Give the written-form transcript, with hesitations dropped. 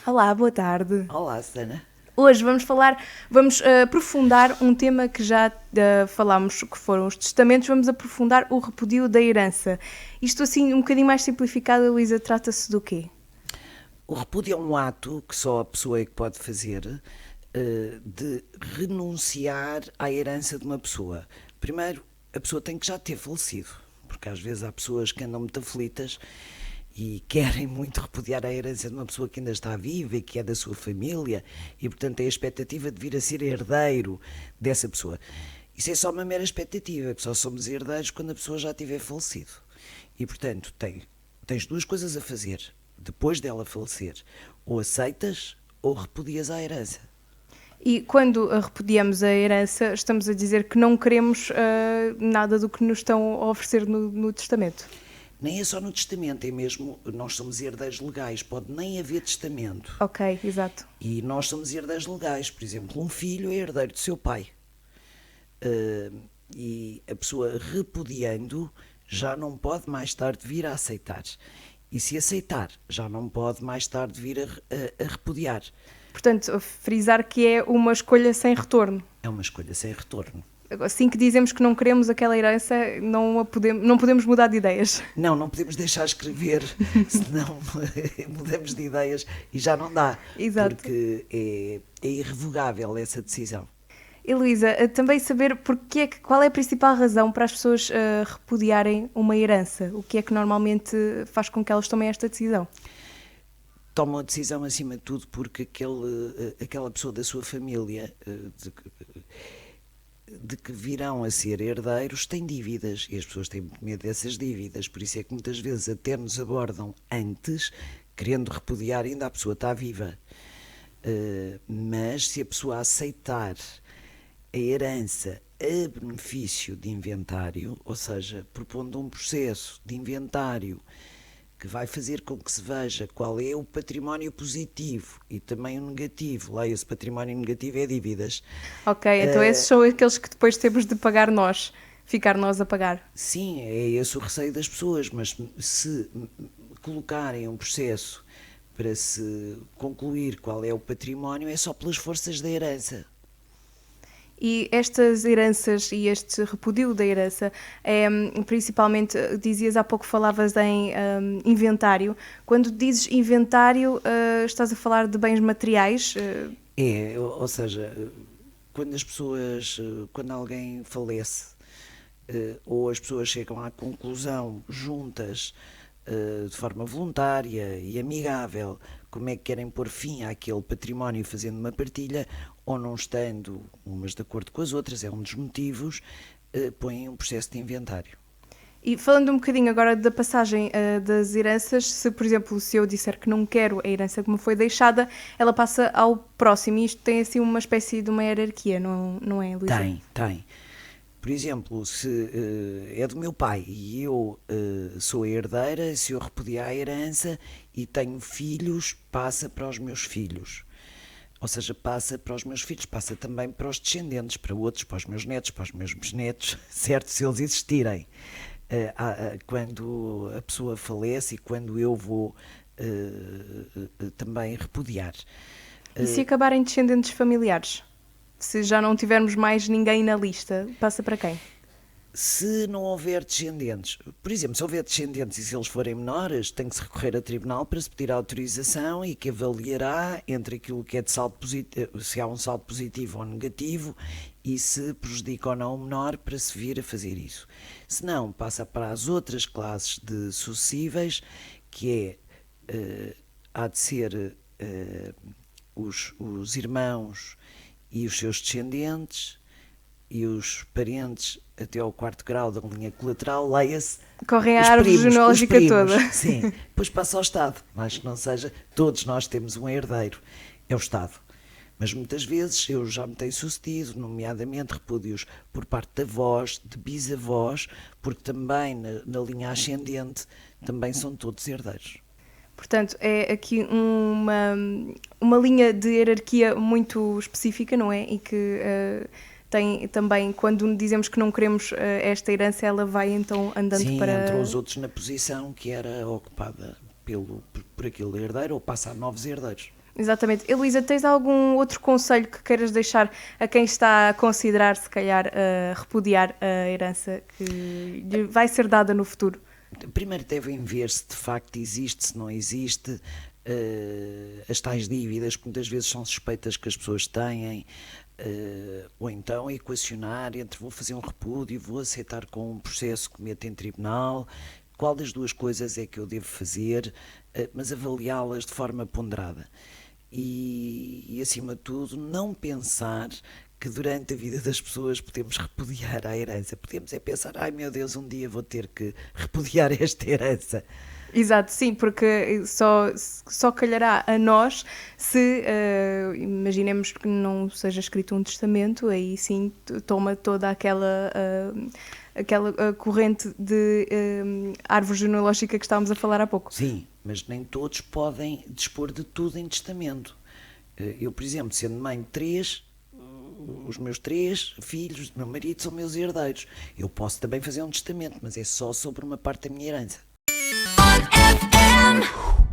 Olá, boa tarde. Olá, Sana. Hoje vamos aprofundar um tema que já falámos, que foram os testamentos, vamos aprofundar o repudio da herança. Isto assim, um bocadinho mais simplificado, Luísa, trata-se do quê? O repúdio é um ato que só a pessoa é que pode fazer de renunciar à herança de uma pessoa. Primeiro, a pessoa tem que já ter falecido, porque às vezes há pessoas que andam muito aflitas e querem muito repudiar a herança de uma pessoa que ainda está viva e que é da sua família e, portanto, têm a expectativa de vir a ser herdeiro dessa pessoa. Isso é só uma mera expectativa, que só somos herdeiros quando a pessoa já tiver falecido. E, portanto, tens duas coisas a fazer depois dela falecer. Ou aceitas ou repudias a herança. E quando repudiamos a herança, estamos a dizer que não queremos nada do que nos estão a oferecer no testamento. Nem é só no testamento, é mesmo, nós somos herdeiros legais, pode nem haver testamento. Ok, exato. E nós somos herdeiros legais, por exemplo, um filho é herdeiro do seu pai. E a pessoa repudiando já não pode mais tarde vir a aceitar. E se aceitar, já não pode mais tarde vir a repudiar. Portanto, frisar que é uma escolha sem retorno. É uma escolha sem retorno. Assim que dizemos que não queremos aquela herança, não podemos mudar de ideias. Não podemos deixar escrever, senão mudamos de ideias e já não dá. Exato. Porque é irrevogável essa decisão. E Luísa, também saber qual é a principal razão para as pessoas repudiarem uma herança? O que é que normalmente faz com que elas tomem esta decisão? Tomam a decisão acima de tudo porque aquela pessoa da sua família de que virão a ser herdeiros tem dívidas e as pessoas têm muito medo dessas dívidas, por isso é que muitas vezes até nos abordam antes, querendo repudiar, ainda a pessoa está viva. Mas se a pessoa aceitar a herança a benefício de inventário, ou seja, propondo um processo de inventário que vai fazer com que se veja qual é o património positivo e também o negativo. Lá esse património negativo é dívidas. Ok, então esses são aqueles que depois temos de pagar nós, ficar nós a pagar. Sim, é esse o receio das pessoas, mas se colocarem um processo para se concluir qual é o património, é só pelas forças da herança. E estas heranças e este repudio da herança, principalmente, dizias há pouco, falavas em inventário. Quando dizes inventário, estás a falar de bens materiais? Ou seja, quando alguém falece, ou as pessoas chegam à conclusão juntas, de forma voluntária e amigável, como é que querem pôr fim àquele património fazendo uma partilha, ou não estando umas de acordo com as outras, é um dos motivos, põem um processo de inventário. E falando um bocadinho agora da passagem das heranças, se por exemplo, se eu disser que não quero a herança que me foi deixada, ela passa ao próximo, e isto tem assim uma espécie de uma hierarquia, não é, Luísa? Tem. Por exemplo, se é do meu pai e eu sou a herdeira, se eu repudiar a herança e tenho filhos, passa para os meus filhos. Ou seja, passa para os meus filhos, passa também para os descendentes, para outros, para os meus netos, para os meus bisnetos, certo? Se eles existirem. Quando a pessoa falece e quando eu vou também repudiar. E se acabarem descendentes familiares? Se já não tivermos mais ninguém na lista, passa para quem? Se não houver descendentes, por exemplo, se houver descendentes e se eles forem menores, tem que se recorrer a tribunal para se pedir autorização e que avaliará entre aquilo que é de saldo positivo, se há um saldo positivo ou negativo e se prejudica ou não o menor para se vir a fazer isso. Se não, passa para as outras classes de sucessíveis, que há de ser os irmãos e os seus descendentes e os parentes até ao 4º grau da linha colateral, leia-se correm a árvore genealógica toda. Sim, depois passa ao Estado, mas que não seja, todos nós temos um herdeiro, é o Estado. Mas muitas vezes eu já me tenho sucedido, nomeadamente repúdios por parte de avós, de bisavós, porque também na linha ascendente também são todos herdeiros. Portanto, é aqui uma linha de hierarquia muito específica, não é? E que tem também, quando dizemos que não queremos esta herança, ela vai então andando Sim, para... entram os outros na posição que era ocupada por aquele herdeiro ou passa a novos herdeiros. Exatamente. Heloísa, tens algum outro conselho que queiras deixar a quem está a considerar, se calhar, repudiar a herança que lhe vai ser dada no futuro? Primeiro devem ver se de facto existe, se não existe, as tais dívidas que muitas vezes são suspeitas que as pessoas têm, ou então equacionar entre vou fazer um repúdio, vou aceitar com um processo que meto em tribunal, qual das duas coisas é que eu devo fazer, mas avaliá-las de forma ponderada. E acima de tudo, não pensar que durante a vida das pessoas podemos repudiar a herança. Podemos é pensar, ai meu Deus, um dia vou ter que repudiar esta herança. Exato, sim, porque só calhará a nós se, imaginemos que não seja escrito um testamento, aí sim toma toda aquela corrente de árvore genealógica que estávamos a falar há pouco. Sim, mas nem todos podem dispor de tudo em testamento. Eu, por exemplo, sendo mãe de 3, os meus 3 filhos do meu marido são meus herdeiros. Eu posso também fazer um testamento, mas é só sobre uma parte da minha herança. On FM.